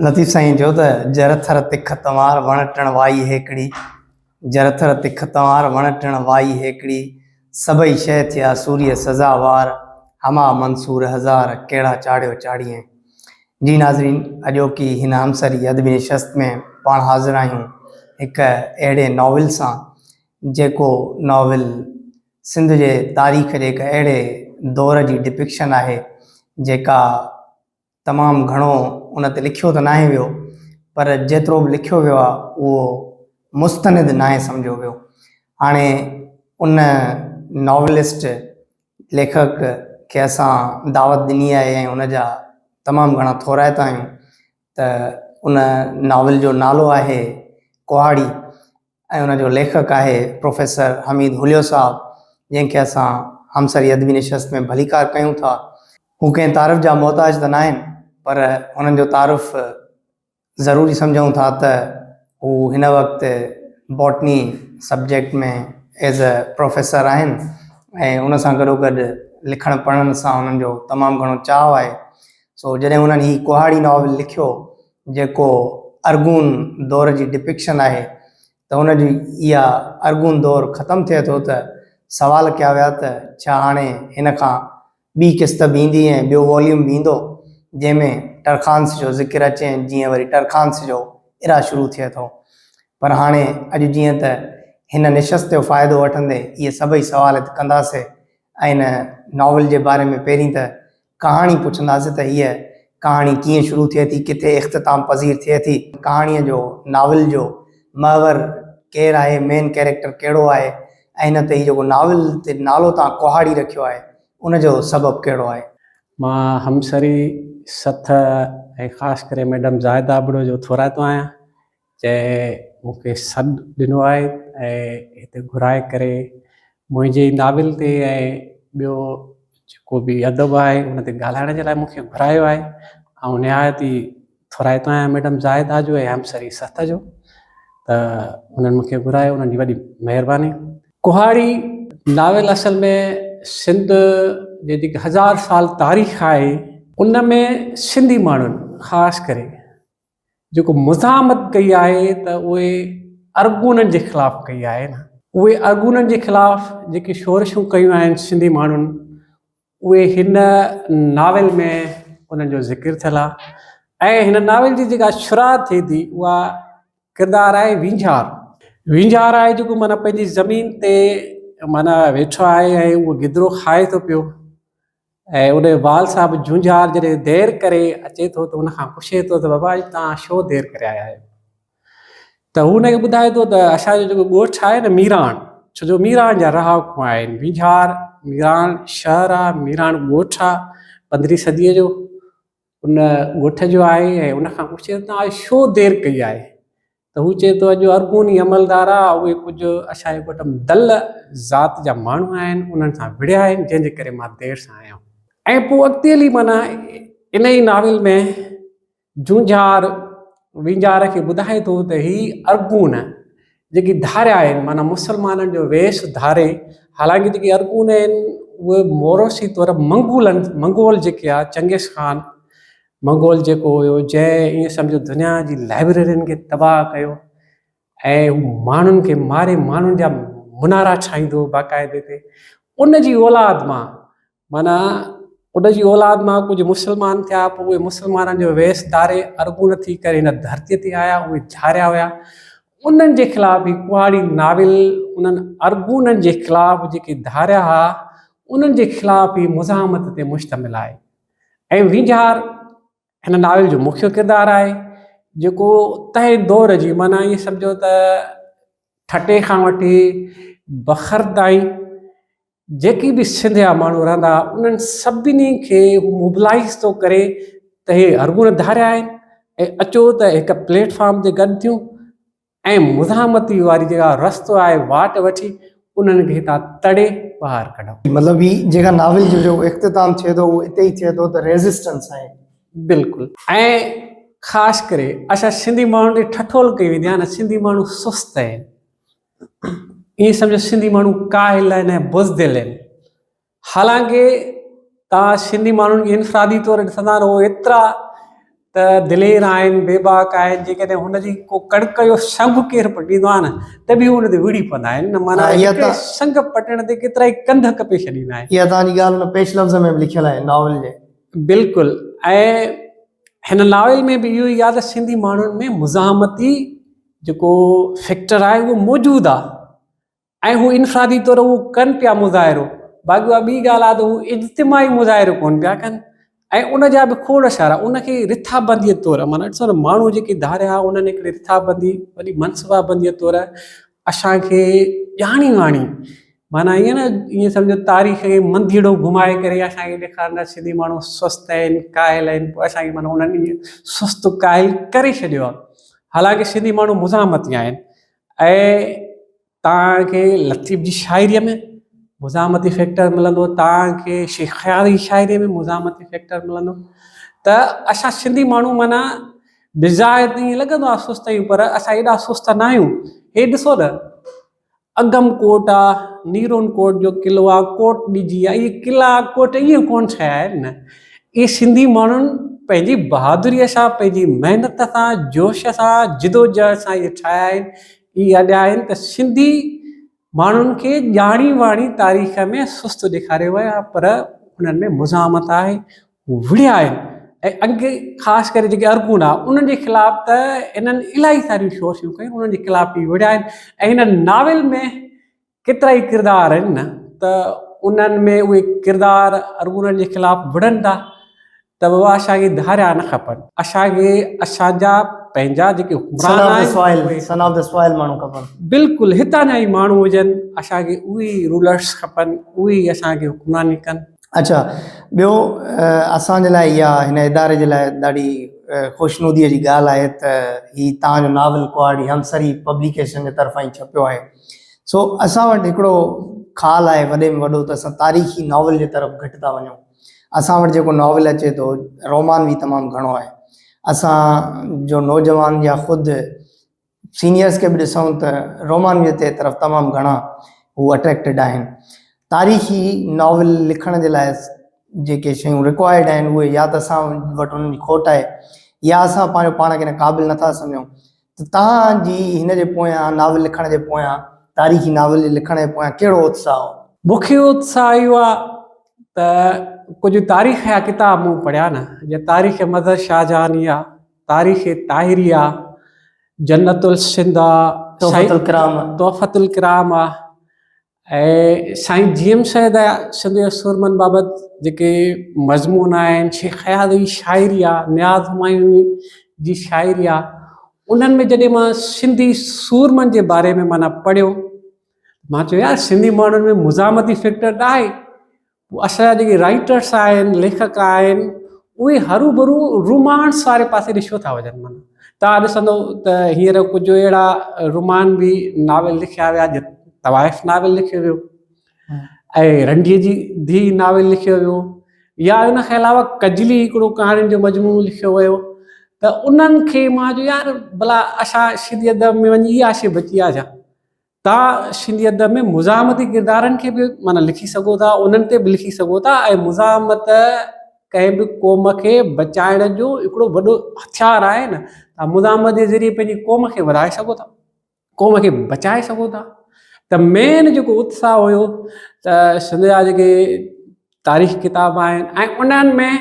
लतीफ़ साईं जो त जरथर तिख तंवार वण टिण वाई हेकड़ी, जरथर तिख तंवार वण टिण वाई हेकड़ी, सभई शइ थिया सूर्य सज़ावार, हमा मंसूर हज़ार कहिड़ा चाढ़ियो चाढ़िए। जी नाज़रीन, अॼोकी हिन हमसरी अदबी नशस्त में पाण हाज़िर आहियूं हिकु अहिड़े नॉविल सां जेको नॉविल सिंध जे तारीख़ जे हिकु अहिड़े दौर जी डिपिक्शन आहे जेका तमामु घणो उन ते लिखियो त नाहे वियो, पर जेतिरो बि लिखियो वियो आहे उहो मुस्तनिद नाहे सम्झो वियो। हाणे उन नॉवलिस्ट लेखक खे असां दावत ॾिनी आहे ऐं उन जा तमामु घणा थोराइता आहियूं त उन नॉवल जो नालो आहे कुहाड़ी ऐं उन जो लेखक आहे प्रोफेसर हमीद हुलियो साहब, जंहिंखे असां हमसरी अदबी नशस्त में भलीकार कयूं था। हू कंहिं तारीफ़ जा मोहताज त न आहिनि, पर हुननि जो तारीफ़ ज़रूरी सम्झूं था त हू हिन वक़्तु बॉटनी सब्जेक्ट में एज़ अ प्रोफेसर आहिनि ऐं उन सां गॾोगॾु लिखण पढ़ण सां उन्हनि जो तमामु घणो चाव आहे। सो जॾहिं उन्हनि हीअ कुहाड़ी नॉवल लिखियो जेको अर्गून दौर जी डिपिक्शन आहे, त हुनजी इहा अर्गून दौर ख़तमु थिए थो त सवाल कया विया त छा हाणे हिन खां ॿी किस्त बि ईंदी ऐं ॿियो वॉल्यूम बि ईंदो जंहिंमें टरखांस जो ज़िक्र अचे, जीअं वरी टरखांस जो इरा शुरू थिए थो। पर हाणे अॼु जीअं त हिन निशस्त जो फ़ाइदो वठंदे इहे सभई सवाल कंदासीं ऐं हिन नॉवल जे बारे में पहिरीं त कहाणी पुछंदासीं त हीअ कहाणी कीअं शुरू थिए थी, किथे इख़्तिताम पज़ीर थिए थी, कहाणीअ जो नॉवल जो महवर केरु आहे, मेन कैरेक्टर कहिड़ो आहे, ऐं हिन ते जेको नॉवल ते नालो तव्हां कुहाड़ी रखियो आहे उनजो सबबु कहिड़ो आहे? मां हमसरी सथ ऐं ख़ासि करे मैडम ज़ाहिदा आबड़ो जो थोराइतो आहियां, जंहिं मूंखे सॾु ॾिनो आहे ऐं हिते घुराए करे मुंहिंजे नॉविल ते ऐं ॿियो जेको बि अदब आहे उन ते ॻाल्हाइण जे लाइ मूंखे घुरायो आहे। ऐं निहायत ई थोराइतो आहियां मैडम ज़ाहिदा जो ऐं हमसरी सथ जो, त उन्हनि मूंखे घुरायो, उन्हनि जी वॾी महिरबानी। कुहाड़ी नॉविल असल में सिंध जे जेकी 1000 साल तारीख़ आहे उन में सिंधी माण्हुनि ख़ासि करे जेको मुज़ामत कई आहे त उहे अर्गूननि जे ख़िलाफ़ु कई आहे न। उहे अर्गूननि जे ख़िलाफ़ु जेके शोरशूं कयूं आहिनि सिंधी माण्हुनि, उहे हिन नॉविल में उन्हनि जो ज़िक्र थियल आहे। ऐं हिन नॉविल जी जेका शुरूआत थिए थी उहा किरदारु आहे वींझार। वींझार आहे जेको माना पंहिंजी ज़मीन ते माना वेठो आहे ऐं उहो गिदरो खाए थो पियो, ऐं उन वाल साहब झुंझार जॾहिं देरि करे अचे थो त उनखां पुछे थो त बाबा तव्हां छो देरि करे आया आहियो? त हू हुनखे ॿुधाए थो त असांजो जेको ॻोठु आहे न मीराण, छो जो मीराण जा रहाकू आहिनि। वींझार मीराण शहर आहे, मीराण ॻोठु आहे 15वीं सदीअ जो, उन ॻोठ जो आहे। ऐं उनखां पुछे तव्हां छो देरि कई आहे? त हू चए थो अॼु अर्गूनी अमलदार आहे, उहे कुझु असांजे ॻोठ में दल ज़ात जा माण्हू आहिनि, उन्हनि सां विड़िया आहिनि, जंहिंजे करे मां देरि सां आहियां। ऐं पोइ अॻिते हली माना इन ई नॉविल में झूंझार वींझार खे ॿुधाए थो त ही अर्गून जेकी धारिया आहिनि, माना मुसलमाननि जो वेश धारे, हालांकि जेके अर्गून आहिनि उहे मोरोसी तौर मंगोल जेके आहे चंगेज़ खान मंगोल जेको हुयो, जंहिं ईअं सम्झो दुनिया जी लाइब्रेरियुनि खे तबाह कयो ऐं माण्हुनि खे मारे माण्हुनि जा मुनारा ठाहींदो बाक़ाइदे ते। उन जी औलाद मां माना उनजी औलाद मां कुझु मुस्लमान थिया, पोइ उहे मुस्लमाननि जो वेश धारे अर्गून थी करे हिन धरतीअ ते आया, उहे झारिया हुया। उन्हनि जे ख़िलाफ़ु ही कुहाड़ी नॉविल उन्हनि अर्गूननि जे ख़िलाफ़ु जेके धारिया हुआ उन्हनि जे ख़िलाफ़ु ही मुज़ामत ते मुश्तमिल आहे। ऐं वींझार हिन नॉविल जो मुख्य किरदारु आहे जेको तंहिं दौर जी माना ईअं सम्झो त ठटे खां वठी बखर ताईं जेकी बि सिंध जा माण्हू रहंदा उन्हनि सभिनी खे मोबिलाइज़ थो करे त हे अर्गून धारिया आहिनि ऐं अचो त हिकु प्लेटफॉर्म ते गॾु थियूं ऐं मुज़ामती वारी जेका रस्तो आहे वाट वठी उन्हनि खे हितां तड़े ॿाहिरि कढूं। मतिलबु ही जेका नॉवल जो इख़्तिताम थिए थो उहो इते ई थिए थो त रेज़िस्टेंस आहे। बिल्कुलु। ऐं ख़ासि करे असां सिंधी माण्हुनि खे ठठोल कई वेंदी आहे न, सिंधी माण्हू सुस्त आहिनि, ईअं सम्झो सिंधी माण्हू काहिल आहिनि ऐं बुज़दिल आहिनि। हालांकि तव्हां सिंधी माण्हुनि खे इनफ़रादी तौर ॾिसंदा रहो, एतिरा त दिलेर आहिनि, बेबाक आहिनि, जेकॾहिं हुनजी को कणिक जो संग केरु पटींदो आहे न त बि हुन ते विड़ी पवंदा आहिनि न। माना इहा हिकिड़े त संग पटण ते केतिरा ई कंध कपे छॾींदा आहिनि। इहा तव्हांजी ॻाल्हि हुन पेश लफ़्ज़ में बि लिखियल आहे नॉवल जे। बिल्कुलु। ऐं हिन नॉवल में बि इहो ई आहे त सिंधी माण्हुनि में मुज़ाहमती जेको फैक्टर आहे उहो मौजूदु आहे ऐं हू इनफ़रादी तौरु उहो कनि पिया मुज़ाहिरो। बाक़ी उहा ॿी ॻाल्हि आहे त हू इज्तिमाही मुज़ाहिरो कोन पिया कनि ऐं उन जा बि खोड़ इशारा उनखे रिथाबंदीअ तौरु, माना ॾिसो न माण्हू जेके धारिया उन्हनि हिकिड़े रिथाबंदी वॾी मनसूबाबंदीअ तौरु असांखे ॼाणी वाणी, माना ईअं न ईअं सम्झो तारीख़ खे मंधीड़ो घुमाए करे असांखे ॾेखारींदा सिंधी माण्हू सुस्त आहिनि, कायल आहिनि, पोइ असांखे माना उन्हनि ईअं सुस्त कायल करे छॾियो आहे। हालांकि सिंधी माण्हू मुज़ाहमती आहिनि ऐं तव्हांखे लतीफ़ जी शाइरीअ में मुज़ाहमती फैक्टर मिलंदो, तव्हांखे शेख ख़याल जी शाइरीअ में मुज़ाहमती फैक्टर मिलंदो। त असां सिंधी माण्हू माना बिज़ाहिर ईअं लॻंदो आहे सुस्त आहियूं, पर असां एॾा सुस्त न आहियूं। हे ॾिसो न, अगम कोट आहे, नीरोन कोट जो क़िलो आहे, कोट ॾिजी आहे, इहे क़िला कोट ईअं कोन ठहिया आहिनि न। इहे सिंधी माण्हुनि पंहिंजी बहादुरीअ सां, पंहिंजी महिनत सां, जोश सां, जिदोजहद सां इहे ठाहिया आहिनि। इहे अॼु आहिनि त सिंधी माण्हुनि खे ॼाणी वाणी तारीख़ में सुस्त ॾेखारियो वियो आहे, पर उन्हनि में मुज़ाहमत आहे, हू विड़िया आहिनि। ऐं अॻे ख़ासि करे जेके अरगून आहे उन्हनि जे ख़िलाफ़ त इन्हनि इलाही सारियूं शोशियूं कयूं, उन्हनि जे ख़िलाफ़ बि विड़िया आहिनि। ऐं हिन नाविल में केतिरा ई किरदार आहिनि न, त उन्हनि में उहे किरदार अरगूननि जे ख़िलाफ़ विड़नि था त बाबा असांखे धारिया न खपनि, असांखे असांजा पंहिंजा जेके हुक्मरान आहिनि सन ऑफ द सॉइल माण्हू खपनि। बिल्कुलु हितां जा ई माण्हू हुजनि, असांखे उहे ई रूलर्स खपनि, उहे ई असांखे हुक्मरानी कनि। अच्छा, ॿियो असांजे लाइ इहा हिन इदारे जे लाइ ॾाढी ख़ुशनूदीअ जी ॻाल्हि आहे त हीउ तव्हांजो नावल कुआड़ी हमसरी पब्लिकेशन जे तरफ़ां ई छपियो आहे। सो असां वटि हिकिड़ो ख़्यालु आहे वॾे में वॾो त असां तारीख़ी नॉवल जे तरफ़ घटि था वञूं। असां वटि जेको नॉवल अचे थो रोमान बि तमामु घणो आहे। असांजो नौजवान या ख़ुदि सीनियर्स खे बि ॾिसूं त रोमान जे तरफ़ तमामु घणा हू अट्रैक्टेड आहिनि। तारीख़ी नॉवल लिखण जे लाइ जेके शयूं रिक्वायर्ड आहिनि उहे या त असां वटि उन्हनि जी खोट आहे या असां पंहिंजो पाण खे क़ाबिल नथा सम्झूं। त तव्हांजी हिन जे पोयां नावल लिखण जे पोयां, तारीख़ी नावल जे लिखण जे पोयां कहिड़ो उत्साह हो? मूंखे उत्साह इहो आहे त कुझु तारीख़ जा किताब मूं पढ़िया न, जीअं तारीख़ मदर शाहजहानी आहे, तारीख़ ताहिरी आहे, जन्नतुल सिंध आहे, तोहफ़तुल किराम आहे, ऐं साईं जीएम सैद सिंध सुरमन बाबति जेके मज़मून आहिनि, शेख ख़याल जी शाइरी आहे, नियाज़ हुमायूं जी शाइरी आहे, उन्हनि में जॾहिं मां सिंधी सूरमनि जे बारे में माना पढ़ियो, मां चयो यार सिंधी माण्हुनि में मुज़ाहमती फैक्टर आहे। असांजा जेके राइटर्स आहिनि, लेखक आहिनि, उहे हरू भरू रोमांस वारे पासे ॾिसो था वञनि। माना तव्हां ॾिसंदो त हींअर कुझु अहिड़ा रोमान बि नावल लिखिया विया, तवाइफ़ नावल लिखियो वियो ऐं रणजीअ जी धीउ नावल लिखियो वियो, या इन खां अलावा कजली हिकिड़ो कहाणियुनि जो मजमूओ लिखियो वियो। त उन्हनि खे मां जो यार भला असां सिंधी अदब में वञी इहा शइ बची आहे छा? तव्हां सिंधी अदब में मुज़ाहमती किरदारनि खे बि माना लिखी सघो था, उन्हनि ते बि लिखी सघो था, ऐं मुज़ाहमत कंहिं बि क़ौम खे बचाइण जो हिकिड़ो वॾो हथियार आहे न। तव्हां मुज़ाहमत जे ज़रिए पंहिंजी क़ौम खे वधाए सघो था, क़ौम खे बचाए सघो था। त मेन जेको उत्साह हुयो त सिंध जा जेके तारीख़ किताब आहिनि ऐं उन्हनि में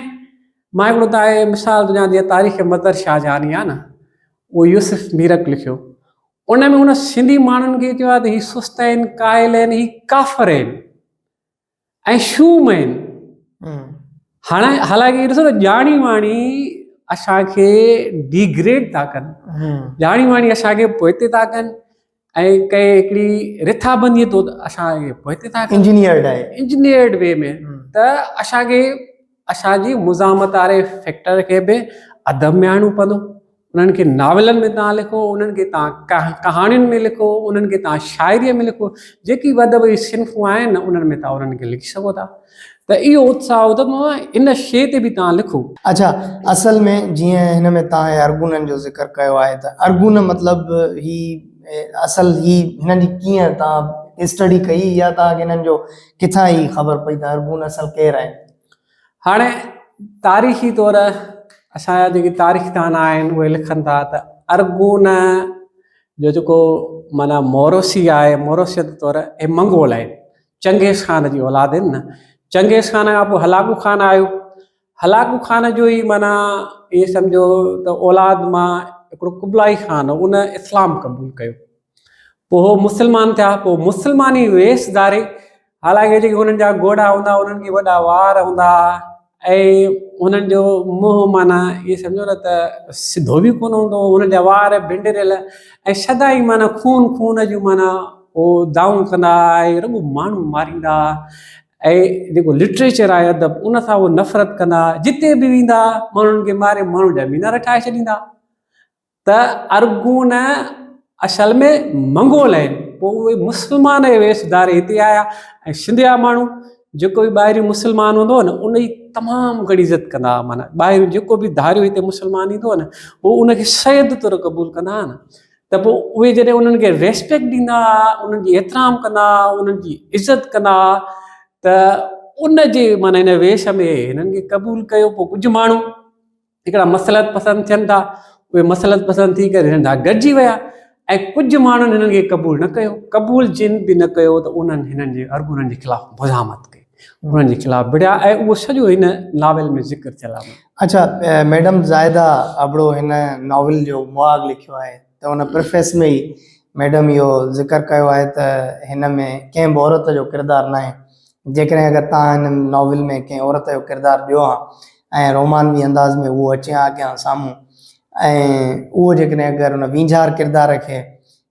मां हिकिड़ो तव्हांखे मिसाल ॾियां, जीअं तारीख़ मदर शाहजहानी आहे न, उहो यूसुफ मीरक लिखियो। उन में हुन सिंधी माण्हुनि खे चयो आहे त हीअ सुस्त आहिनि, कायल आहिनि, हीअ काफ़र आहिनि ऐं शूम आहिनि। हालांकि ॾिसो न, ॼाणी वाणी असांखे डिग्रेड था कनि, ॼाणी वाणी असांखे पोइते था कनि ऐं कंहिं हिकिड़ी रिथाबंदीअ तो असांखे पोइते था कनि, इंजीनियर्ड वे में। त असांखे असांजी मुज़ाहमत वारे फैक्टर खे बि अदब में आणणो पवंदो। उन्हनि खे नावलनि में तव्हां लिखो, उन्हनि खे तव्हां कहाणियुनि में लिखो, उन्हनि खे तव्हां शाइरीअ में लिखो, जेकी अदब जी सिन्फ़ूं आहिनि न उन्हनि में तव्हां उन्हनि खे लिखी सघो था। त इहो उत्साह हो त इन शइ ते बि तव्हां लिखो। अच्छा, असल में जीअं हिन में तव्हां अरगूननि जो ज़िक्र कयो आहे त अरगून मतिलबु ही असल ही हिननि जी कीअं तव्हां स्टडी कई या तव्हांखे हिननि जो किथां ई ख़बर पई त अरगून असल केरु आहे? हाणे तारीख़ी तौरु असांजा जेके तारीख़दान आहिनि उहे लिखनि था त अर्गुन जो जेको माना मोरोसी आहे, मोरोसियत तौरु हे मंगोल आहिनि, चंगेज़ खान जी औलाद आहिनि न। चंगेज़ खान खां पोइ हलाकू खान आयो, हलाकू खान जो ई माना इहे सम्झो त औलाद मां हिकिड़ो कुबलाई खान उन इस्लाम क़बूल कयो, पोइ उहो मुस्लमान थिया, पोइ मुस्लमानी वेश धारे, हालांकि जेके हुननि जा घोड़ा हूंदा उन्हनि खे वॾा वार हूंदा ऐं हुननि जो मुंहुं माना इहे सम्झो न त सिधो बि कोन हूंदो, हुननि जा वार भिंडरियल ऐं सदाई माना खून खून जूं माना उहो दाऊं कंदा ऐं रुॻो माण्हू मारींदा ऐं जेको लिटरेचर आहे अदब उन सां उहो नफ़रत कंदा, जिते बि वेंदा माण्हुनि खे मारे, माण्हू जा मीनार ठाहे छॾींदा। त अर्गुन असल में मंगोल आहिनि, पोइ उहे मुस्लमान जे वेश धारे हिते आया ऐं सिंधिया माण्हू जेको बि ॿाहिरियों मुस्लमान हूंदो न उन जी तमामु घणी इज़त कंदा हुआ, माना ॿाहिरियों जेको बि धारियो हिते मुस्लमान ईंदो न उहो उनखे सैद तौरु क़बूल कंदा हुआ न। त पोइ उहे जॾहिं उन्हनि खे रेस्पेक्ट ॾींदा, उन्हनि जी एतिराम कंदा, उन्हनि जी इज़त कंदा, त उन जे माना हिन वेश में हिननि खे क़बूल कयो। पोइ कुझु माण्हू हिकिड़ा मसलत पसंदि थियनि था, उहे मसलत पसंदि थी करे हिननि सां गॾिजी विया ऐं कुझु माण्हुनि हिननि खे क़बूल न कयो, क़बूल जिन बि न कयो त उन्हनि हिननि जे अर्गुननि जे ख़िलाफ़ु मुज़ाहमत कई, उन्हनि जे ख़िलाफ़ु बिड़िया ऐं उहो सॼो हिन नावल में ज़िक्र थियल आहे। अच्छा, मैडम ज़ाहिदा अबड़ो हिन नॉवल जो मुआग लिखियो आहे त उन प्रिफेस में ई मैडम इहो ज़िक्र कयो आहे त हिन में कंहिं बि औरत जो किरदारु न आहे। जेकॾहिं अगरि तव्हां हिन नॉवल में कंहिं औरत जो किरदारु ॾियो आहे ऐं रोमानवी अंदाज़ में उहो अचे हा अॻियां साम्हूं, ऐं उहो जेकॾहिं अगरि हुन वींझार किरदार खे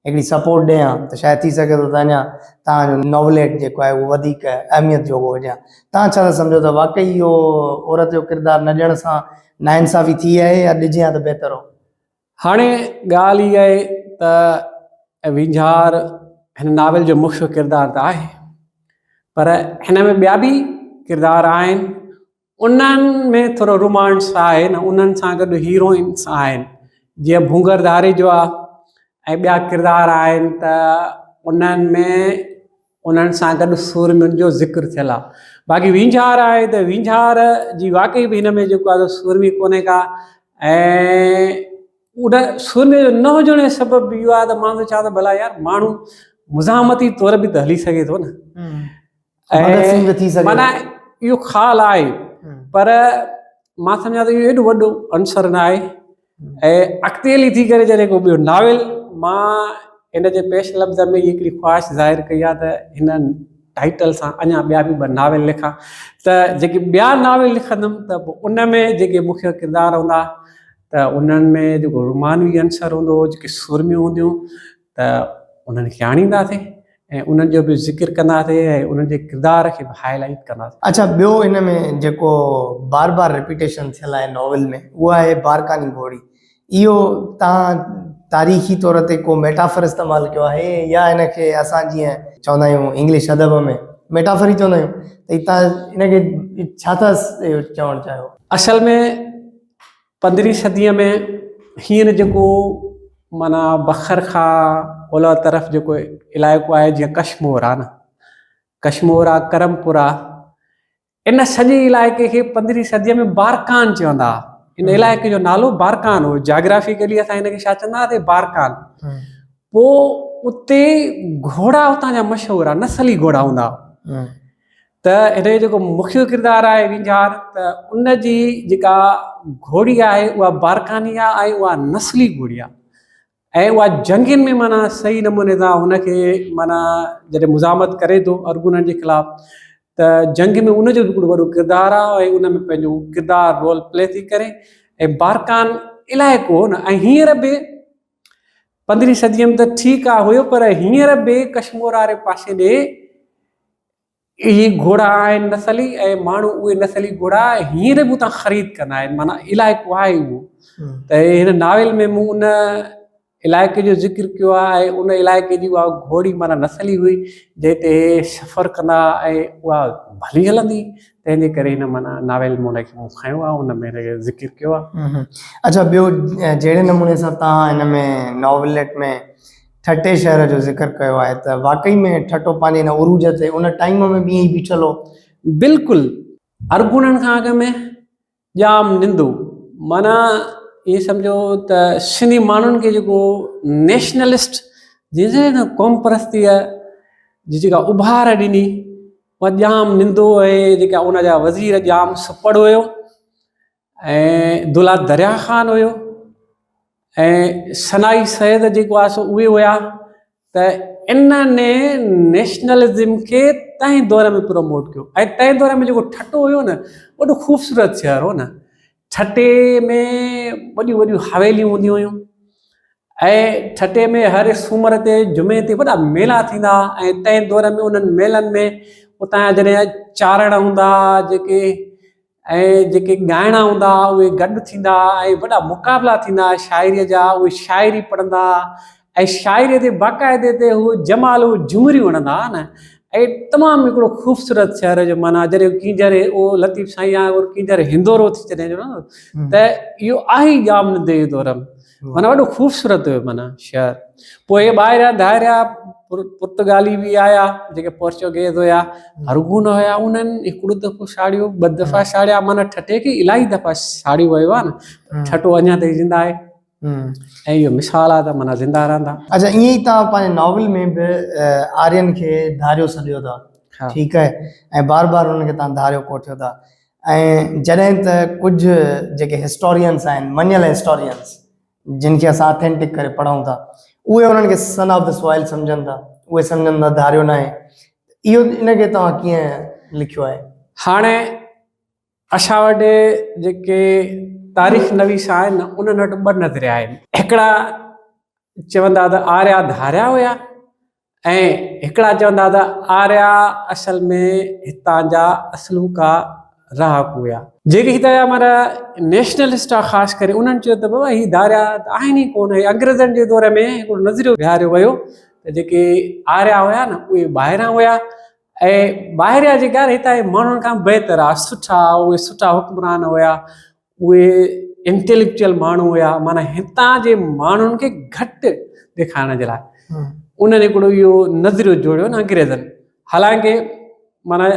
हिकिड़ी सपोर्ट ॾियां त शायदि थी सघे थो त अञा तव्हांजो नॉवलेट जेको आहे उहो वधीक अहमियत जोॻो हुजे। तव्हां छा था सम्झो त वाक़ई इहो औरत जो किरदारु न ॾियण सां नाइंसाफ़ी थी आहे या ॾिजे हा त बहितर हो? हाणे ॻाल्हि इहा आहे त वींझार हिन नावल जो मुख्य किरदारु त आहे, पर हिन में ॿिया बि किरदार आहिनि, उन्हनि में थोरो रोमांस आहे न, उन्हनि सां गॾु हीरोइन्स आहिनि, जीअं भूंगरधारे जो आहे ऐं ॿिया किरदार आहिनि त उन्हनि में उन्हनि सां गॾु सूरमियुनि जो ज़िक्र थियल आहे। बाक़ी वींझार आहे त वींझार जी वाक़ई बि हिन में जेको आहे सूरमी कोन्हे का, ऐं उन सूरमे जो न हुजण जो सबबु इहो आहे त मां त चवां त भला यार माण्हू मुज़ाहमती तौर बि त हली सघे थो न, माना इहो ख़ाल आहे, पर मां सम्झां थो इहो एॾो वॾो अंसर न आहे। ऐं अॻिते हली थी करे जॾहिं को ॿियो नावल, मां हिन जे पेश लफ़्ज़ में हिकिड़ी ख़्वाहिश ज़ाहिर कई आहे त हिन टाइटल सां अञा ॿिया बि ॿ नावल लिखां, त जेके ॿिया नावल लिखंदुमि त पोइ उन में जेके मुख्य किरदार हूंदा त उन्हनि में जेको रोमानवी अंसर हूंदो, जेके सुरमियूं हूंदियूं त उन्हनि खे आणींदासीं ऐं उन्हनि जो बि ज़िक्र कंदासीं ऐं उन्हनि जे किरदार खे बि हाईलाइट कंदासीं। अच्छा, ॿियो हिन में जेको बार बार रिपीटेशन थियल आहे नॉवल में उहो आहे बारकानी घोड़ी। इहो तव्हां तारीख़ी तौर ते को मेटाफर इस्तेमालु कयो आहे या हिनखे असां जीअं चवंदा आहियूं इंग्लिश अदब में मेटाफर ई चवंदा आहियूं, त तव्हां हिनखे छा था चवणु चाहियो? असल में 15वीं सदीअ में हींअर जेको माना बखर खां ओलह तरफ़ जेको इलाइक़ो आहे, जीअं कश्मीर आहे न, कश्मीर आहे, करमपुर आहे, इन सॼे इलाइक़े खे 15वीं सदीअ में बारकान चवंदा। इन इलाइक़े जो नालो बारकान हो, जाग्राफिकली असां हिनखे छा चवंदा हुआसीं, बारकान। पोइ उते घोड़ा उतां जा मशहूरु आहे, नसली घोड़ा हूंदा। त हिन जो जेको मुख्य किरदारु आहे वींझार, त उन जी जेका घोड़ी आहे उहा बारकानी आहे ऐं उहा नसली घोड़ी आहे ऐं उहा जंगनि में माना सही नमूने सां हुनखे माना जॾहिं मुज़ाहमत करे थो अर्गुननि जे ख़िलाफ़ु, त जंग में उनजो बि हिकिड़ो वॾो किरदारु आहे ऐं उन में पंहिंजो किरदारु रोल प्ले थी करे। ऐं बारकान इलाइक़ो हो न, ऐं हींअर बि 15वीं सदीअ में त ठीकु आहे हुयो, पर हींअर बि कश्मीर वारे पासे ॾे इहे घोड़ा आहिनि नसली, ऐं माण्हू उहे नसली घोड़ा हींअर बि उतां ख़रीद कंदा आहिनि, माना इलाइक़ो आहे उहो। त हिन नावल में मूं उन इलाइक़े जो ज़िक्र कयो आहे ऐं उन इलाइक़े जी उहा घोड़ी माना नसली हुई जंहिं ते सफ़र कंदा ऐं उहा भली हलंदी, तंहिंजे करे हिन माना नावल में उनखे मूं खयो आहे, उन में हिनखे ज़िक्र कयो आहे। अच्छा, ॿियो जहिड़े नमूने सां तव्हां हिन में नॉवलेट में ठटे शहर जो ज़िक्र कयो आहे, त वाक़ई में ठटो पंहिंजे हिन उरूज ते उन टाइम में बि ईअं ई बीठल हो? बिल्कुलु, अर्गुननि खां अॻ में जाम निंदो माना ये सम्झो त सिंधी माण्हुनि खे जेको नेशनलिस्ट जंहिंजे न क़ौम परस्तीअ जी जेका उभार ॾिनी उहा जाम निंदो आहे। जेका उनजा वज़ीर जाम सुपड़ हुयो ऐं दुला दरिया ख़ान हुयो ऐं सनाई सैद जेको आहे सो उहे हुया। त इन्हनि नेशनलिज़म खे तंहिं दौर में प्रमोट कयो ऐं तंहिं दौर में जेको ठटो हुयो न वॾो ख़ूबसूरत शहर हो न। ठटे में वॾियूं वॾियूं हवेलियूं हूंदियूं हुयूं ऐं ठटे में हर सूमर ते जुमे ते वॾा मेला थींदा ऐं तंहिं दौर में उन्हनि मेलनि में उतां जा जॾहिं चारण हूंदा जेके ऐं जेके ॻाइणा हूंदा उहे गॾु थींदा ऐं वॾा मुक़ाबला थींदा शाइरीअ जा। उहे शाइरी पढ़ंदा ऐं शाइरीअ ते बाक़ाइदे ते हू जमाल झुमरियूं हणंदा न। ऐं तमामु हिकिड़ो ख़ूबसूरत शहर जो माना जॾहिं कींजर उहो लतीफ़ साईं आहे और कींजर हिंदोरो थी जॾहिं जो न त इहो आहे ई जाम निंदे जे दौर में माना वॾो ख़ूबसूरत हुयो माना शहर। पोइ ॿाहिरियां दायरिया पुर्तगाली बि आया जेके पोर्चुगेज़ हुया अरगून हुया। उन्हनि हिकिड़ो दफ़ो साड़ियो ॿ दफ़ा साड़िया माना ठटे खे इलाही दफ़ा साड़ियो वियो आहे न। ठटो अञा ताईं ज़िंदा आहे ऐं इहो मिसाल आहे त माना ज़िंदा रहंदा। अच्छा ईअं ई तव्हां पंहिंजे नॉवल में बि आर्यन खे धारियो सॼो था, ठीकु आहे, ऐं बार बार हुननि खे तव्हां धारियो कोठियो था। ऐं जॾहिं त कुझु जेके हिस्टोरियंस आहिनि मञियल हिस्टोरियंस जिन खे असां ऑथेंटिक करे पढ़ूं था उहे उन्हनि खे सन ऑफ द सॉइल सम्झनि था। उहे सम्झनि था धारियो न आहे। इहो इनखे तव्हां कीअं लिखियो आहे? हाणे असां वटि जेके तारीख़ नवीस आहिनि न उन्हनि वटि ॿ नज़रिया आहिनि। हिकिड़ा चवंदा त आर्या धारिया हुया ऐं हिकिड़ा चवंदा त आर्या असल में हितां जा असलूका राहक हुया। जेके हितां जा माना नेशनलिस्ट आहे ख़ासि करे उन्हनि चयो त बाबा हीअ धारिया त आहिनि ई कोन। अंग्रेज़नि जे दौर में हिकिड़ो नज़रियो विहारियो वियो त जेके आर्या हुया न उहे ॿाहिरां हुया ऐं ॿाहिरियां जेका हितां जे माण्हुनि खां बहितर आहे सुठा उहे सुठा हुक्मरान हुया। उहे इंटेलेक्चुअल माण्हू हुया माना हितां जे माण्हुनि खे घटि ॾेखारण जे लाइ उन्हनि हिकिड़ो इहो नज़रियो जोड़ियो न अंग्रेज़नि। हालांकि माना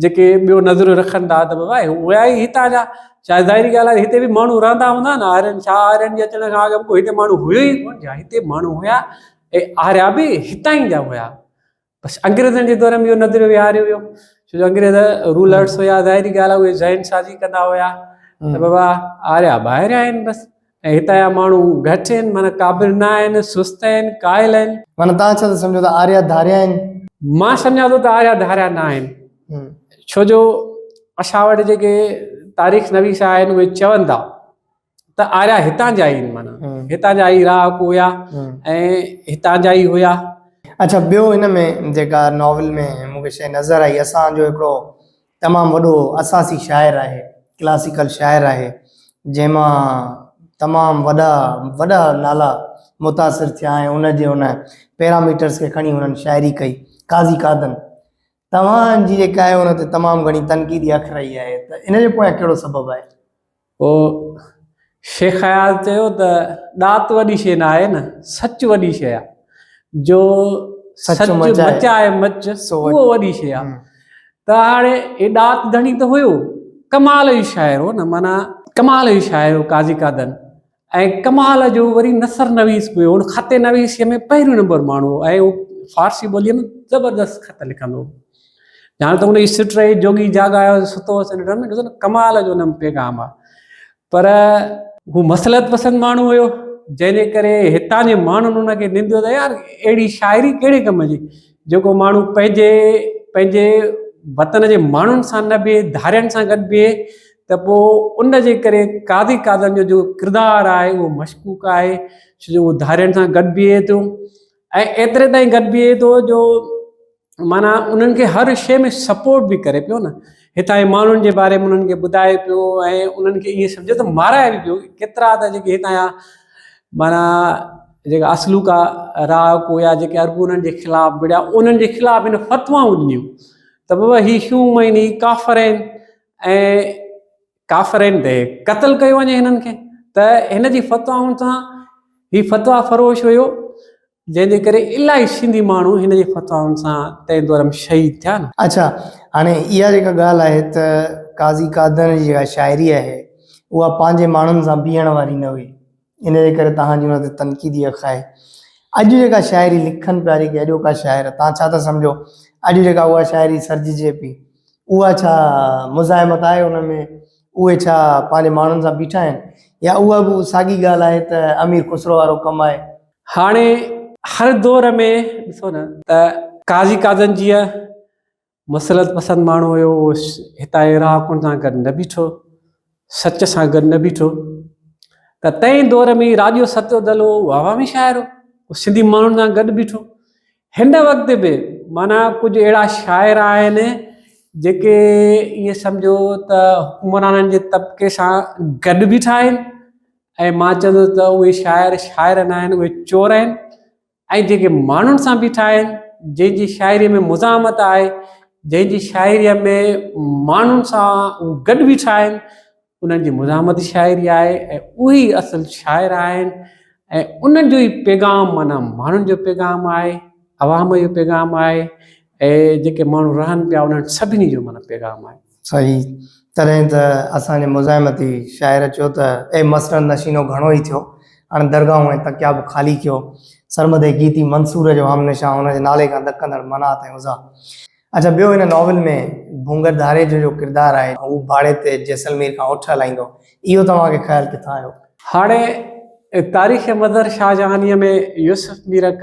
जेके ॿियो नज़रियो रखनि था त बाबा उहे ई हितां जा चाहे ज़ाहिरी ॻाल्हि आहे हिते बि माण्हू रहंदा हूंदा न। आर्यन छा आर्यन जे अचण खां अॻु पोइ हिते माण्हू हुयो ई कोन छा? हिते माण्हू हुया ऐं आर्या बि हितां ई जा हुया। बसि अंग्रेज़नि जे दौर में इहो नज़रियो विहारियो वियो छो जो अंग्रेज़ रूलर्स हुया ज़ाहिरी ॻाल्हि आहे उहे ज़हन साज़ी कंदा हुया त बाबा आर्या ॿाहिरियां आहिनि बसि ऐं हितां जा माण्हू घटि आहिनि माना क़ाबिल न आहिनि सुस्त आहिनि कायल आहिनि। माना तव्हां छा सम्झो था आर्या धारिया आहिनि? मां सम्झां थो त आर्या धारिया न आहिनि छो जो असां वटि जेके तारीख़ नवीस आहिनि उहे चवनि था त आर्या हितां जा आहिनि माना हितां जा ई राहक हुया ऐं हितां जा ई हुया। अच्छा ॿियो हिन में जेका नॉवल में मूंखे शइ नज़र आई असांजो हिकिड़ो तमामु वॾो असासी शाइर आहे क्लासिकल शाइर आहे जंहिंमां तमामु वॾा वॾा नाला मुतासिर थिया ऐं उनजे उन पैरामीटर्स खे खणी हुननि शाइरी कई काज़ी कादन। तव्हांजी जेका आहे उन ते तमामु घणी तनक़ीदी अख रही आहे त इन जे पोयां कहिड़ो सबबु आहे? पोइ शेख ख़याल चयो त ॾात वॾी शइ न आहे न सच वॾी शइ आहे जो सच मचाए मच उहो वॾी शइ आहे। त हाणे हे ॾात धणी त हुयो कमाल जो शाइर हो न माना कमाल जो शाइर हो काज़ी कादन ऐं कमाल जो वरी नसर नवीस बि हुयो। ख़त नवीसीअ में पहिरियों नंबर माण्हू ऐं उहो फारसी ॿोलीअ में ज़बरदस्त ख़त लिखंदो। हाणे त हुनजी सिट रही जोगी जाॻायो सुतो हुअसि ॾिसो न कमाल जो हुन में पैगाम आहे। पर हू मसलत पसंदि माण्हू हुयो जंहिंजे करे हितां जे माण्हुनि हुनखे निंदियो त यार अहिड़ी शाइरी कहिड़े कम जी जेको माण्हू पंहिंजे वतन जे माण्हुनि सां न बीहे धारियनि सां गॾु बीहे त पोइ उन जे करे काज़ी कादन जो जेको किरदारु आहे उहो मशकूक आहे छो जो उहो धारियनि सां गॾु बीहे थो ऐं एतिरे ताईं गॾु बीहे थो जो माना उन्हनि खे हर शइ में सपोर्ट बि करे पियो न। हितां जे माण्हुनि जे बारे में उन्हनि खे ॿुधाए पियो ऐं उन्हनि खे ईअं सम्झो त माराए बि पियो। केतिरा त जेके हितां जा माना जेका असलूका राहक हुया जेके अरगूननि जे ख़िलाफ़ु विढ़िया उन्हनि जे ख़िलाफ़ु हिन फ़तवाऊं ॾिनियूं त बाबा ही शूम आहिनि ही काफ़र आहिनि ऐं काफ़र आहिनि त क़तल कयो वञे हिननि खे। त हिन जी फ़तवाउनि सां ही फ़तवा फ़रोश हुयो जंहिंजे करे इलाही सिंधी माण्हू हिन जे फ़तवाउनि सां तंहिं दौर में शहीद थिया न। अच्छा हाणे इहा जेका ॻाल्हि आहे त काज़ी कादन जी जेका शाइरी आहे उहा पंहिंजे माण्हुनि सां बीहण वारी न हुई, इन जे करे तव्हांजी हुन ते तनक़ीदी अख आहे। अॼु जेका शाइरी लिखनि पिया जेके अॼोका शाइर, तव्हां छा था सम्झो अॼु जेका उहा शाइरी सर्जिजे पई उहा छा मुज़ाहिमत आहे हुन में, उहे छा पंहिंजे माण्हुनि सां बीठा आहिनि, या उहा बि साॻी ॻाल्हि आहे त अमीर खुसरो वारो कमु आहे? हाणे हर दौर में ॾिसो न त काज़ी काज़नजीअ मसलत पसंदि माण्हू हुयो, उहो हितां जे रहाकुनि सां गॾु न बीठो, सच सां गॾु न बीठो। त तंहिं दौर में राजो सत्योदल हो, उहो अवामी शाइर हो, उहो सिंधी माण्हुनि सां गॾु बीठो। हिन वक़्त बि माना कुझु अहिड़ा शाइर आहिनि जेके ईअं सम्झो त हुकुमराननि जे तबिके सां गॾु बीठा आहिनि, ऐं मां चवंदो त उहे शाइर न आहिनि, उहे चोर आहिनि। ऐं जेके माण्हुनि सां बीठा आहिनि, जंहिंजी शाइरीअ में मुज़ामत आहे, जंहिंजी शाइरीअ में माण्हुनि सां गॾु बीठा आहिनि, उन्हनि जी मुज़ामत शाइरी आहे, ऐं उहे असुल शाइर आहिनि। ऐं उन्हनि जो ई पैगाम माना माण्हुनि जो पैगाम आहे, अवाम जो पैगाम आहे, ऐं जेके माण्हू रहनि पिया उन्हनि सभिनी जो माना पैगाम आहे। सही, तॾहिं त असांजे मुज़ाहिमती शाइर चयो त ए मसरन नशीनो घणो ई थियो, हाणे दरगाहूं ऐं तकिया बि ख़ाली कयो, सरमदे गीती मंसूर जो हमनिशा हुनजे नाले खां ॾकंदड़ मनात ऐं उज़ा। अच्छा, ॿियो हिन नॉवल में भूंगर धारे जो किरदारु आहे, उहो भाड़े ते जैसलमेर खां उठ हलाईंदो, इहो तव्हांखे ख़्यालु किथां आयो? हाणे तारीख़ मदर शाहजहानीअ में यूसुफ मीरक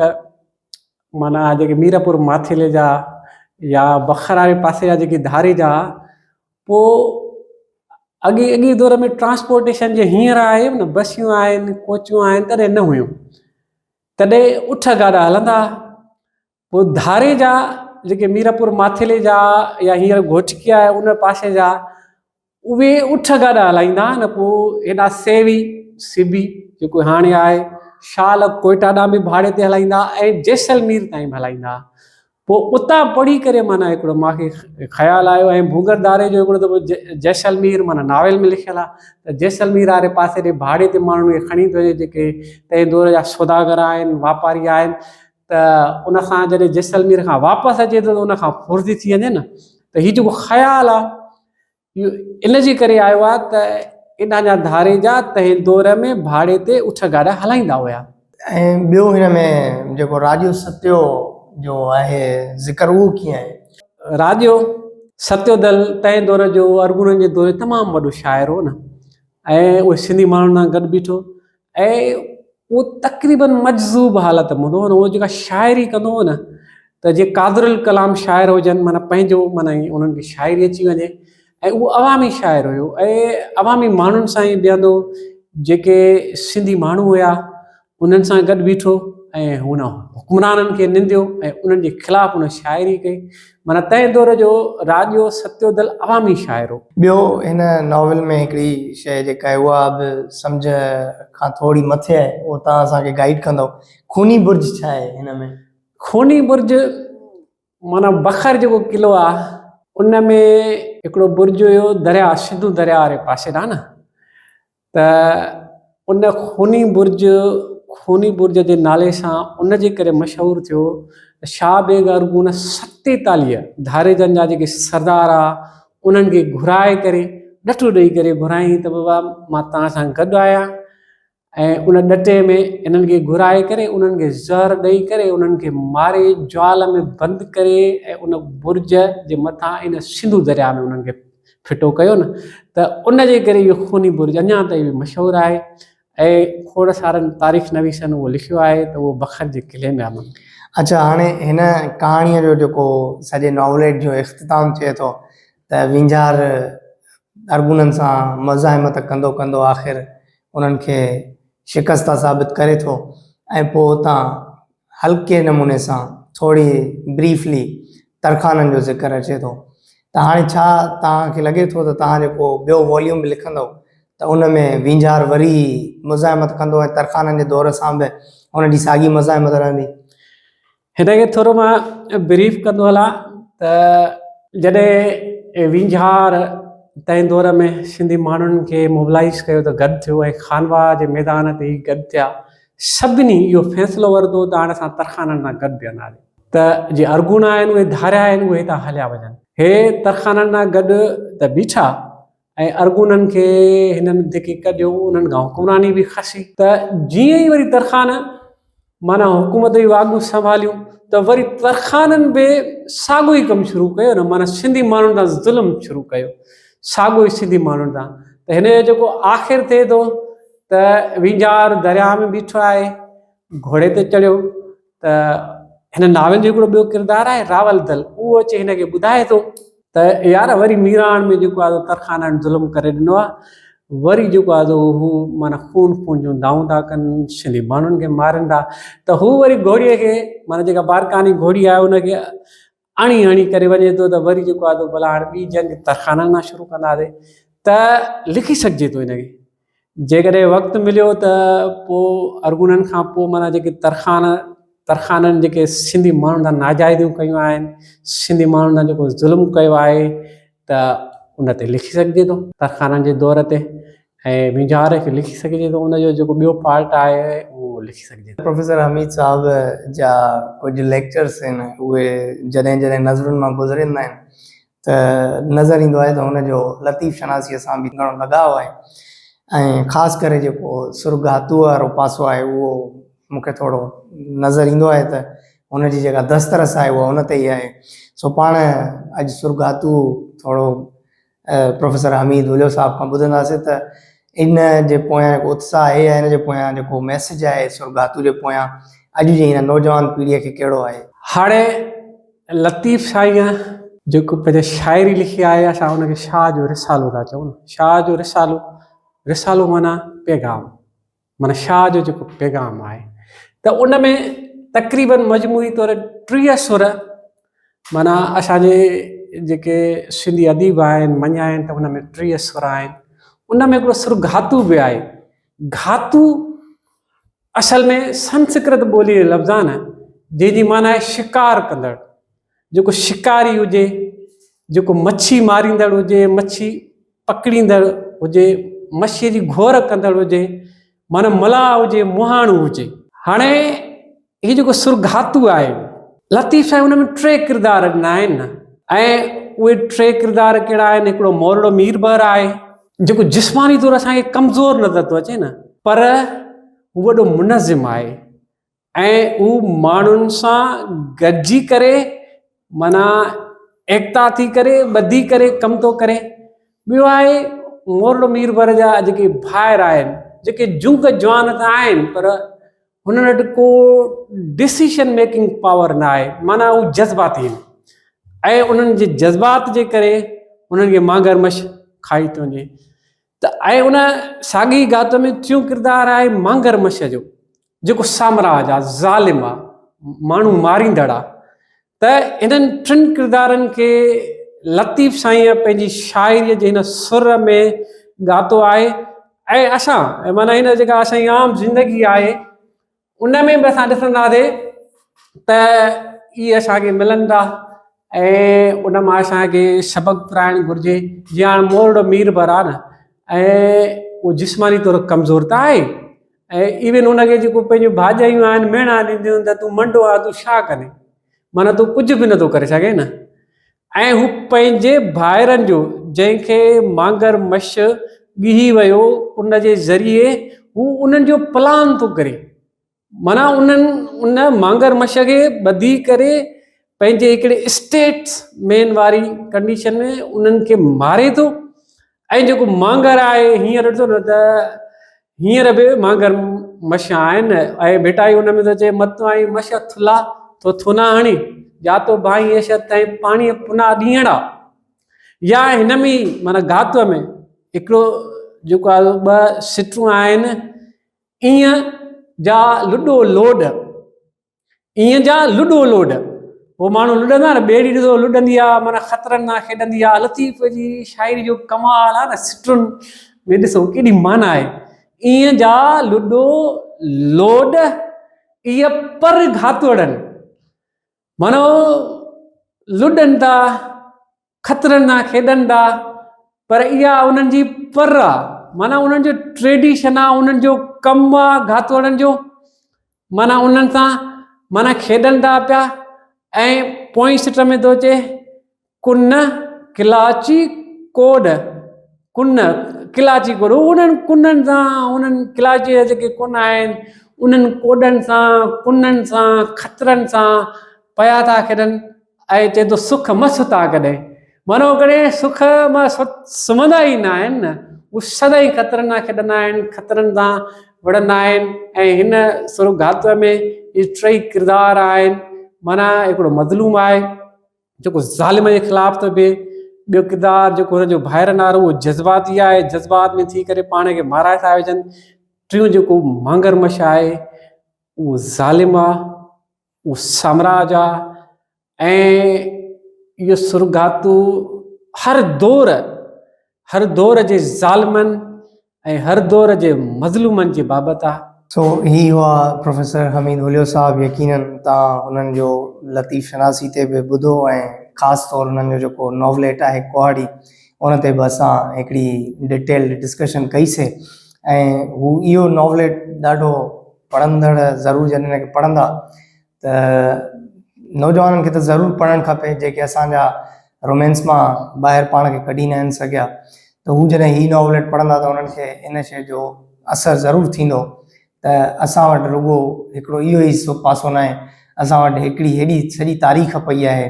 माना जेके मीरपुर माथिले जा या बखर वारे पासे जा जेके धारे जा, पोइ अॻे दौर में ट्रांसपोर्टेशन जे हींअर आहे न, बसियूं आहिनि, कोचूं आहिनि, तॾहिं न हुयूं, तॾहिं उठ गाॾा हलंदा। पोइ धारे जा जेके मीरपुर माथिले जा या हींअर घोटकी आहे उन पासे जा, उहे उठ गाॾा हलाईंदा न। पोइ हेॾा सेवी सिबी जेको हाणे आहे, शाल कोयटा ॾांहुं बि भाड़े ते हलाईंदा ऐं जैसलमेर ताईं बि हलाईंदा। पोइ उतां पढ़ी करे माना हिकिड़ो मूंखे ख़्यालु आयो, ऐं भूंगर धारे जो हिकिड़ो दफ़ो जैसलमेर माना नावेल में लिखियलु आहे त जैसलमेर वारे पासे ॾे भाड़े ते माण्हू खे खणी थो वञे, जेके तंहिं दौर जा सौदागर आहिनि, वापारी आहिनि, त उन खां जॾहिं जैसलमेर खां वापसि अचे थो त उन खां फुर्ती थी वञे न। त हीअ जेको ख़्यालु आहे इहो इन जे करे आयो आहे त एॾा जा धारे जा तंहिं दौर में भाड़े ते उठ गाॾा हलाईंदा हुया। ऐं ॿियो हिन में जेको राजो सत्यो जो आहे ज़िक्र, उहो कीअं आहे? राजो सत्योदल तंहिं दौर जो अरगुननि जे दौर तमामु वॾो शाइर हो न, ऐं उहे सिंधी माण्हुनि सां गॾु बीठो, ऐं उहो तक़रीबन मजज़ूब हालत में हूंदो हो न। उहो जेका शाइरी कंदो हो न, त जीअं कादरुल कलाम शाइर हुजनि, माना पंहिंजो माना उन्हनि खे शाइरी अची वञे, ऐं उहो अवामी शाइर हुयो, ऐं अवामी माण्हुनि सां ई बीहंदो, जेके सिंधी माण्हू हुया उन्हनि सां गॾु बीठो, ऐं हुन हुकुमराननि खे निंदियो ऐं उन्हनि जे ख़िलाफ़ु हुन शाइरी कई। माना तंहिं दौर जो राजो सत्योदल अवामी शाइर हो। ॿियो हिन नॉवल में हिकिड़ी शइ जेका आहे उहा बि सम्झ खां थोरी मथे आहे, उहो तव्हां असांखे गाइड कंदव। खूनी बुर्ज छा आहे हिन में? खूनी बुर्ज माना बखर जेको किलो आहे उन में हिकिड़ो बुर्ज हुयो, दरिया सिंधु दरिया वारे पासे ॾांहुं न। त उन खूनी बुर्ज जे नाले सां उन जे करे मशहूरु थियो। शाह बेग अरगुन 47 धारे जन जा जेके सरदार आहे उन्हनि खे घुराए करे ॾटो ॾेई करे घुराई त बाबा मां तव्हां सां गॾु आहियां, ऐं उन ॾटे में इन्हनि खे घुराए करे उन्हनि खे ज़हर ॾेई करे उन्हनि खे मारे ज्वाल में बंदि करे, ऐं उन बुर्ज जे मथां इन सिंधु दरिया में उन्हनि खे फिटो कयो न। त उन जे करे इहो खूनी बुर्ज अञा ताईं बि मशहूरु आहे, ऐं खोड़ सारनि तारीख़ नवीसनि उहो लिखियो आहे त उहो बखर जे किले में आहे। अच्छा, हाणे हिन कहाणीअ जो जेको सॼे नॉवलेट जो इख़्तिताम थिए थो त वींझार अरगुननि सां मुज़ाहिमत कंदो कंदो आख़िर उन्हनि खे शिकस्त साबित करे थो, ऐं पोइ उतां हल्के नमूने सां थोरी ब्रीफली तरखाननि जो ज़िक्र अचे थो। त हाणे छा तव्हांखे लॻे थो त तव्हां जेको ॿियो वॉल्यूम बि लिखंदव त उन में वींझार वरी मुज़ाहिमत कंदो ऐं तरखाननि जे दौर सां बि उनजी साॻी मुज़ाहिमत रहंदी? हिन खे थोरो मां ब्रीफ कंदो हलां त जॾहिं वींझार तंहिं दौर में सिंधी माण्हुनि खे मोबिलाइज़ कयो त गॾु थियो, ऐं खानवा जे मैदान ते ई गॾु थिया, सभिनी इहो फ़ैसिलो वरितो त हाणे असां तरखाननि सां गॾु बीहंदासीं। त जीअं अरगुन आहिनि उहे धारिया आहिनि, उहे हितां हलिया वञनि। हे तरखाननि सां गॾु त बीठा, ऐं अरगुननि खे हिननि धिकी कढियो, उन्हनि खां हुकुमरानी बि खसी। त जीअं ई वरी तरखान माना हुकूमत जी वाॻू संभालियूं त वरी तरखाननि बि साॻियो ई कमु शुरू कयो न, माना सिंधी माण्हुनि सां ज़ुल्म शुरू कयो, साॻियो ई सिंधी माण्हुनि सां। त हिन जो जेको आख़िर थिए थो त वींजार दरिया में बीठो आहे, घोड़े ते चढ़ियो। त हिन नावल जो हिकिड़ो ॿियो किरदारु आहे रावल दल, उहो अचे हिनखे ॿुधाए थो त यार वरी मीराण में जेको आहे तरखाननि ज़ुल्म करे ॾिनो आहे, वरी जेको आहे हू माना खून खून जूं दाऊं था कनि, सिंधी माण्हुनि खे मारनि था। त हू वरी घोड़ीअ खे माना जेका बारकानी घोड़ी आहे उनखे अणी अणी करे वञे थो। त वरी जेको आहे भला हाणे ॿी जंग तरखाननि खां शुरू कंदासीं। त लिखी सघिजे थो हिनखे, जेकॾहिं वक़्तु मिलियो त पोइ अरगुननि खां पोइ माना जेके तरखाननि जेके सिंधी माण्हुनि सां नाजाइज़ियूं कयूं आहिनि, सिंधी माण्हुनि सां जेको ज़ुल्म कयो आहे, त उन ते लिखी सघिजे थो तरखाननि जे दौर ते। ऐं वींजार खे लिखी सघिजे थो, उनजो जेको ॿियो पार्ट आहे उहो लिखी सघिजे थो। प्रोफेसर हमीद साहब जा कुझु लेक्चर्स आहिनि, उहे जॾहिं जॾहिं नज़रुनि मां गुज़रंदा आहिनि त नज़र ईंदो आहे त हुनजो लतीफ़ शनासीअ सां बि घणो लॻाव आहे। ऐं ख़ासि करे जेको सुर्गातू वारो पासो आहे उहो मूंखे थोरो नज़र ईंदो आहे त हुनजी जेका दस्तरस आहे उहा हुन ते ई आहे। सो पाण अॼु सुर्गातू थोरो प्रोफेसर हमीद उलियो साहब खां ॿुधंदासीं त इन जे पोयां जेको उत्साह आहे या इन जे पोयां जेको मैसेज आहे सुर्गातू जे पोयां अॼु जी हिन नौजवान पीढ़ीअ खे कहिड़ो आहे। हाणे लतीफ़ साईं जेको पंहिंजे शाइरी लिखी आहे, असां हुनखे शाह जो रिसालो था चऊं। शाह जो रिसालो, रिसालो माना पैगाम, माना शाह जो जेको पैगाम आहे। त उन में तक़रीबन मजमूई तौर 30 सुर माना असांजे जेके सिंधी अदीब आहिनि मञिया आहिनि त हुन में 30 सुर आहिनि। उन में हिकिड़ो सुर घातू बि आहे। घातू असल में संस्कृत ॿोली जो लफ़्ज़ आहे न, जंहिंजी माना आहे शिकार कंदड़। जेको शिकारी हुजे, जेको मच्छी मारींदड़ हुजे, मच्छी पकड़ींदड़ हुजे, मच्छीअ जी घोर कंदड़ हुजे, माना मलाह हुजे, मुहाणो हुजे। हाणे हीउ जेको सुर्गातू आहे, लतीफ़ साईं हुन में 3 किरदार ॾिना आहिनि न, ऐं उहे 3 किरदार कहिड़ा आहिनि। हिकिड़ो मोरड़ो मीरबर आहे जेको जिस्मानी तौर असांखे कमज़ोर नज़र थो अचे न, पर हू वॾो मुनज़िम आहे ऐं हू माण्हुनि सां गॾिजी करे माना एकता थी करे ॿधी करे कमु थो करे। ॿियो आहे मोरड़ो मीरबर जा जेके भाइर आहिनि, जेके जुंग जवान त आहिनि पर हुननि वटि को डिसीशन मेकिंग पावर न आहे, माना हू जज़्बाती आहिनि ऐं उन्हनि जे जज़्बात जे करे उन्हनि खे मांगरमछ खाई थो वञे। त ऐं उन साॻी गात में 3 किरदारु आहे मांगरमछ जो, जेको साम्राज आहे, ज़ालिम आहे, माण्हू मारींदड़ आहे। त इन्हनि 3 किरदारनि खे लतीफ़ साईं पंहिंजी शाइरीअ जे हिन सुर में ॻातो आहे। ऐं असां माना हिन जेका असांजी आम ज़िंदगी आहे उन में बि असां ॾिसंदासीं त इहे असांखे मिलनि था ऐं उन मां असांखे सबक़ु पढ़ाइणु घुरिजे। जीअं हाणे मोरड़ो मीरबर आहे न, ऐं उहो जिस्मानी तौरु कमज़ोर त आहे ऐं इवन उनखे जेको पंहिंजूं भाॼायूं आहिनि मेणा ॾींदियूं त तूं मंडो आहे, तूं छा करे, माना तूं कुझु बि नथो करे सघे न। ऐं हू पंहिंजे भाइरनि जो जंहिंखे मांगरमछ ॻिही वियो उन जे ज़रिए हू उन्हनि जो प्लान थो करे, माना उन मांगरमछ खे ॿधी करे पंहिंजे हिकिड़े स्टेट्समैन वारी कंडीशन में उन्हनि खे मारे थो। ऐं जेको मांगर आहे हींअर ॾिसो न त हींअर बि मांगरमछ आहिनि ऐं भेटाई हुन में थो चए मत आई मछ थुला तो थुना हणी जातो भाई ऐश ताईं पाणी पुना ॾींहड़ा। या हिन में ई माना घात में हिकिड़ो जेको आहे 2 सिटूं आहिनि, ईअं जा लुॾो लोड, ईअं जा लुॾो लोड। उहो माण्हू लुॾंदा न, ॿेड़ी ॾिसो लुॾंदी आहे, माना ख़तरनि सां खेॾंदी आहे। लतीफ़ जी शाइरी जो कमाल आहे न, सिटुनि में ॾिसो केॾी माना आहे। ईअं जा लुॾो लोड इहे पर घातोड़नि, माना लुॾनि था, ख़तरनि सां खेॾनि था, पर इहा उन्हनि जी पर आहे, माना उन्हनि जो ट्रेडिशन आहे, उन्हनि जो कमु आहे घातोड़नि जो, माना उन्हनि सां माना खेॾनि था पिया। ऐं पोइ सिट में थो अचे कुन किलाची कोड कुन किलाची गुरु उन्हनि कुननि सां उन्हनि किलाची जा जेके कुन आहिनि उन्हनि कोॾनि सां कुननि सां खतरनि सां पिया था खेॾनि ऐं चए थो सुख मस था कॾहिं मानो कॾहिं सुख मां सुम्हंदा ई न आहिनि न उहे सदाई खतरनि सां खेॾंदा आहिनि खतरनि सां विढ़ंदा आहिनि ऐं हिन सुर्गात्व में इहे टई किरदार आहिनि माना हिकिड़ो मज़लूम आहे जेको ज़ालिम जे ख़िलाफ़ थो बीहे ॿियो किरदारु जेको हुनजो ॿाहिरि नारो उहो जज़्बाती आहे जज़्बात में थी करे पाण खे माराए था विझनि टियों जेको मांगरमछ आहे उहो ज़ालिम आहे उहो साम्राज आहे ऐं इहो सुर्गातू हर दौर जे ज़ालिमनि ऐं हर दौर जे मज़लूमनि जे बाबति आहे सो ही हुआ प्रोफेसर हमीद हुलियो साहब यकीनन तव्हां हुननि जो लतीफ़ शनासी ते बि ॿुधो ऐं ख़ासि तौरु हुननि जो जेको नॉवलेट आहे कुहाड़ी उन ते बि असां हिकिड़ी डिटेल डिस्कशन कईसीं ऐं हू इहो नॉवलेट ॾाढो पढ़ंदड़ ज़रूरु जॾहिं हिनखे पढ़ंदा त नौजवाननि खे त ज़रूरु पढ़णु खपे जेके असांजा रोमेंस मां ॿाहिरि पाण खे कढी न आहिनि सघिया त हू जॾहिं ही नॉवलेट पढ़ंदा त उन्हनि खे इन शइ जो असरु ज़रूरु थींदो त असां वटि रुॻो हिकिड़ो इहो ई पासो न आहे असां वटि हिकिड़ी हेॾी सॼी तारीख़ पई आहे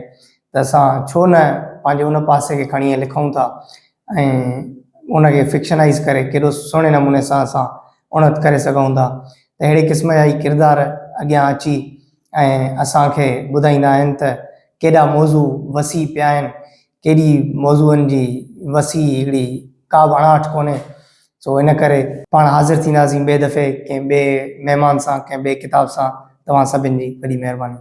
त असां छो न पंहिंजे उन पासे खे खणी लिखूं था ऐं उनखे फिक्शनाइज़ करे केॾो सुहिणे नमूने सां असां उणत करे सघूं था त अहिड़े क़िस्म जा ई किरदार अॻियां अची ऐं असांखे ॿुधाईंदा आहिनि त केॾा मौज़ू वसी पिया आहिनि केॾी मौज़ूअनि जी वसी हिकिड़ी का बि अणाहठ कोन्हे सो इन करे पाण हाज़िर थींदासीं ॿिए दफ़े कंहिं ॿिए महिमान सां कंहिं ॿिए किताब सां तव्हां सभिनि जी वॾी महिरबानी।